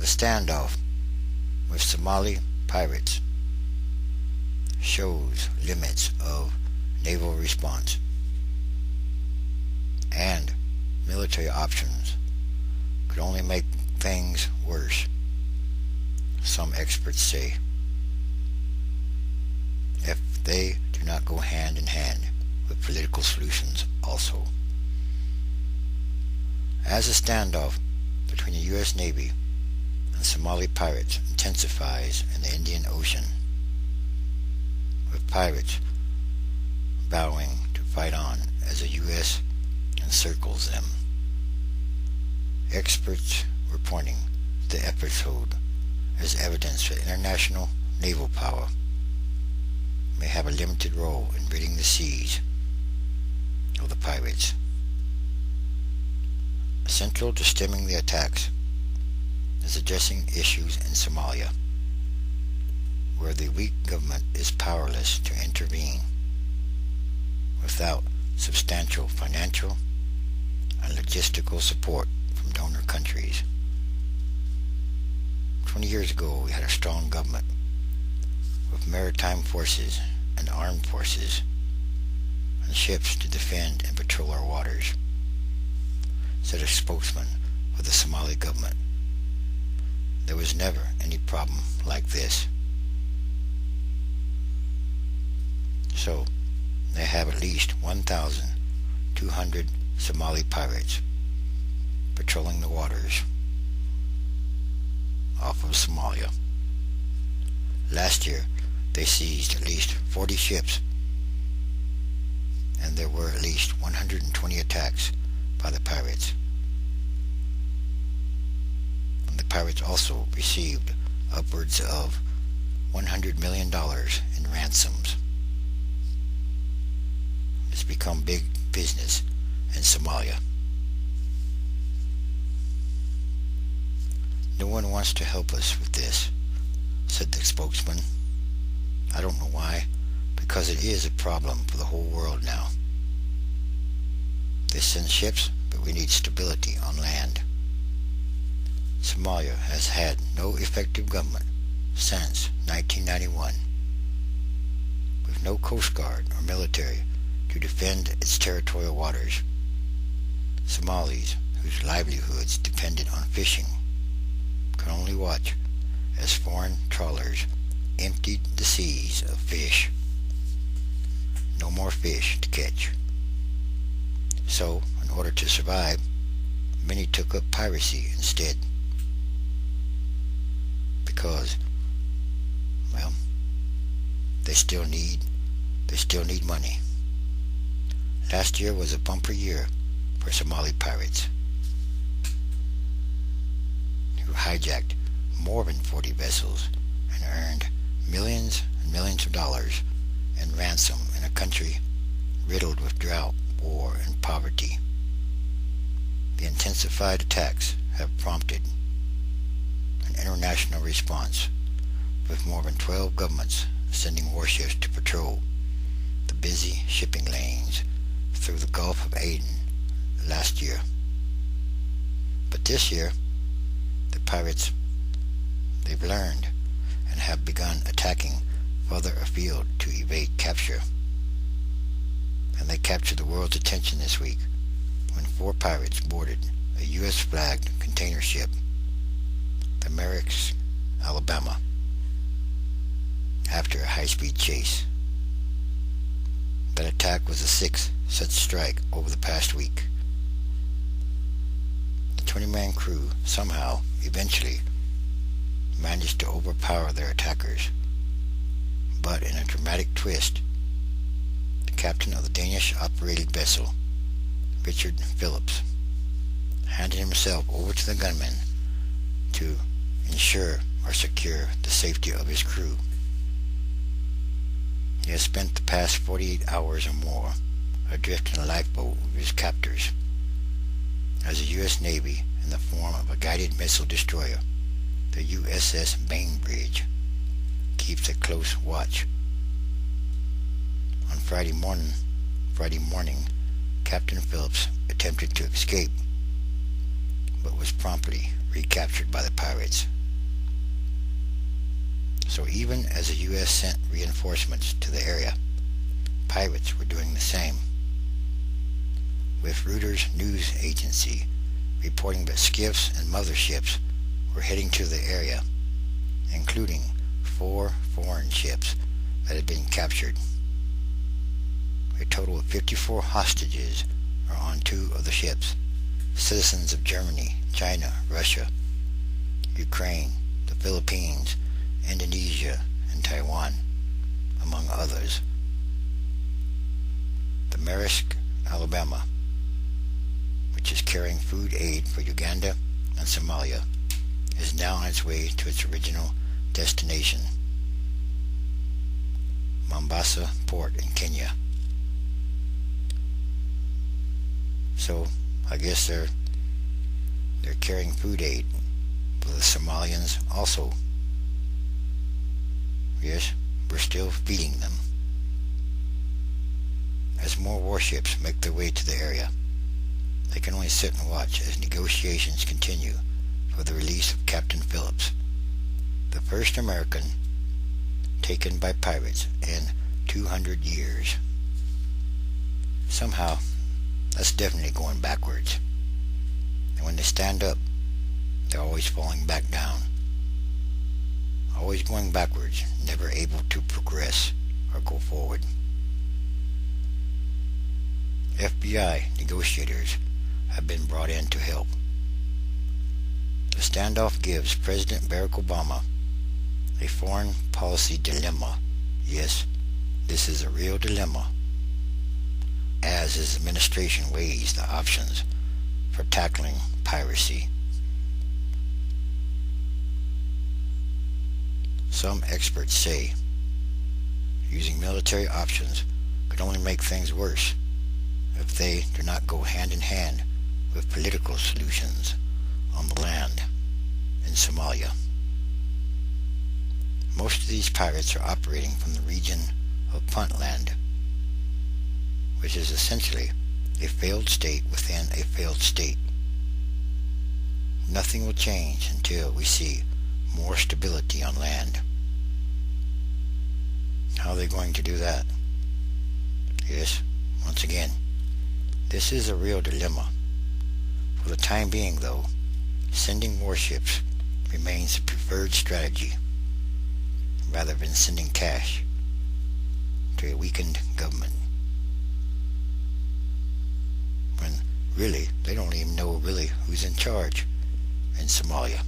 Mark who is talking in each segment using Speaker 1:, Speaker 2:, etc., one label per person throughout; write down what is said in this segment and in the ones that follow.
Speaker 1: The standoff with Somali-Pirates shows limits of naval response, and military options could only make things worse, some experts say, if they do not go hand in hand with political solutions also. As the standoff between the U.S. Navy and Somali pirates intensifies in the Indian Ocean, with pirates vowing to fight on as the U.S. encircles them. Experts were pointing to the episode as evidence that international naval power may have a limited role in ridding the seas of the pirates. Central to stemming the attacks is addressing issues in Somalia, where the weak government is powerless to intervene without substantial financial and logistical support from donor countries. 20 years ago, we had a strong government with maritime forces and armed forces and ships to defend and patrol our waters, said a spokesman for the Somali government. There was never any problem like this. So, they have at least 1,200 Somali pirates patrolling the waters off of Somalia. Last year, they seized at least 40 ships, and there were at least 120 attacks by the pirates. And the pirates also received upwards of $100 million in ransoms. It's become big business in Somalia. No one wants to help us with this, said the spokesman. I don't know why, because it is a problem for the whole world now. They send ships, but we need stability on land. Somalia has had no effective government since 1991, with no coast guard or military to defend its territorial waters. Somalis, whose livelihoods depended on fishing, can only watch as foreign trawlers emptied the seas of fish. No more fish to catch. So, in order to survive, many took up piracy instead. Because, well, they still need money. Last year was a bumper year for Somali pirates, who hijacked more than 40 vessels and earned millions and millions of dollars in ransom in a country riddled with drought, war, and poverty. The intensified attacks have prompted an international response, with more than 12 governments sending warships to patrol the busy shipping lanes through the Gulf of Aden last year. But this year, the pirates, they've learned and have begun attacking further afield to evade capture. And they captured the world's attention this week when 4 pirates boarded a U.S.-flagged container ship, the Maersk Alabama, after a high-speed chase. That attack was the 6th such strike over the past week. The 20-man crew somehow, eventually, managed to overpower their attackers. But in a dramatic twist, the captain of the Danish-operated vessel, Richard Phillips, handed himself over to the gunmen to ensure or secure the safety of his crew. He has spent the past 48 hours or more adrift in a lifeboat with his captors, as the U.S. Navy, in the form of a guided missile destroyer, the USS Bainbridge, keeps a close watch. On Friday morning, Captain Phillips attempted to escape, but was was promptly recaptured by the pirates. So even as the U.S. sent reinforcements to the area, pirates were doing the same, with Reuters news agency reporting that skiffs and motherships were heading to the area, including 4 foreign ships that had been captured. A total of 54 hostages are on 2 of the ships, citizens of Germany, China, Russia, Ukraine, the Philippines, Indonesia, and Taiwan, among others. The Maersk Alabama, which is carrying food aid for Uganda and Somalia, is now on its way to its original destination, Mombasa port in Kenya. So I guess they're carrying food aid, but the Somalians also. Yes, we're still feeding them. As more warships make their way to the area, they can only sit and watch as negotiations continue for the release of Captain Phillips, the first American taken by pirates in 200 years. Somehow, that's definitely going backwards. And when they stand up, they're always falling back down. Always going backwards, never able to progress or go forward. FBI negotiators have been brought in to help. The standoff gives President Barack Obama a foreign policy dilemma. Yes, this is a real dilemma, as his administration weighs the options for tackling piracy. Some experts say using military options could only make things worse if they do not go hand in hand with political solutions on the land in Somalia. Most of these pirates are operating from the region of Puntland, which is essentially a failed state within a failed state. Nothing will change until we see more stability on land. How are they going to do that? Yes, once again, this is a real dilemma. For the time being, though, sending warships remains the preferred strategy, rather than sending cash to a weakened government. When really, they don't even know really who's in charge in Somalia.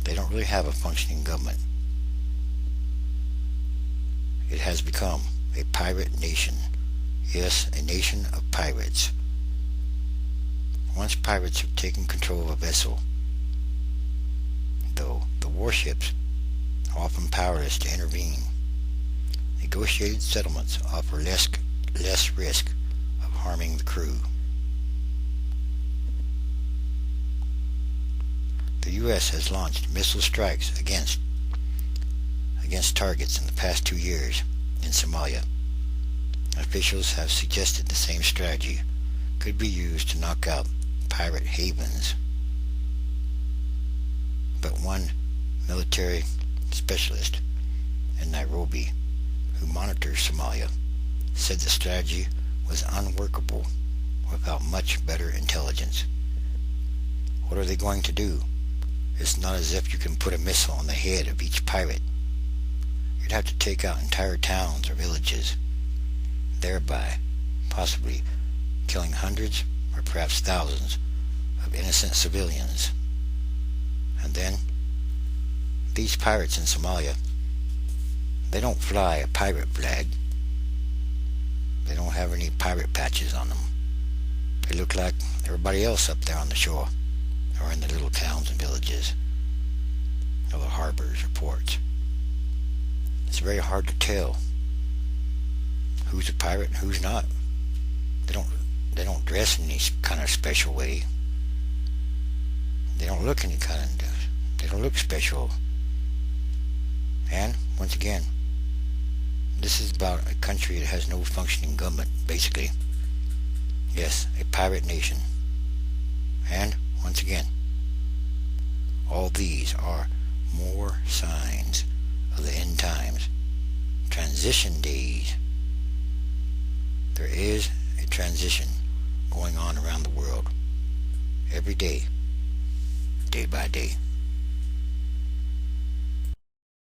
Speaker 1: They don't really have a functioning government. It has become a pirate nation. Yes, a nation of pirates. Once pirates have taken control of a vessel, though the warships are often powerless to intervene, negotiated settlements offer less risk of harming the crew. The U.S. has launched missile strikes against targets in the past 2 years in Somalia. Officials have suggested the same strategy could be used to knock out pirate havens. But one military specialist in Nairobi who monitors Somalia said the strategy was unworkable without much better intelligence. What are they going to do? It's not as if you can put a missile on the head of each pirate. You'd have to take out entire towns or villages, thereby possibly killing hundreds or perhaps thousands of innocent civilians. And then, these pirates in Somalia, they don't fly a pirate flag. They don't have any pirate patches on them. They look like everybody else up there on the shore, or in the little towns and villages, or the harbors or ports. It's very hard to tell who's a pirate and who's not. They don't dress in any kind of special way. They don't look they don't look special. And once again, this is about a country that has no functioning government, basically. Yes, a pirate nation. And Once again, all these are more signs of the end times, transition days. There is a transition going on around the world every day, day by day.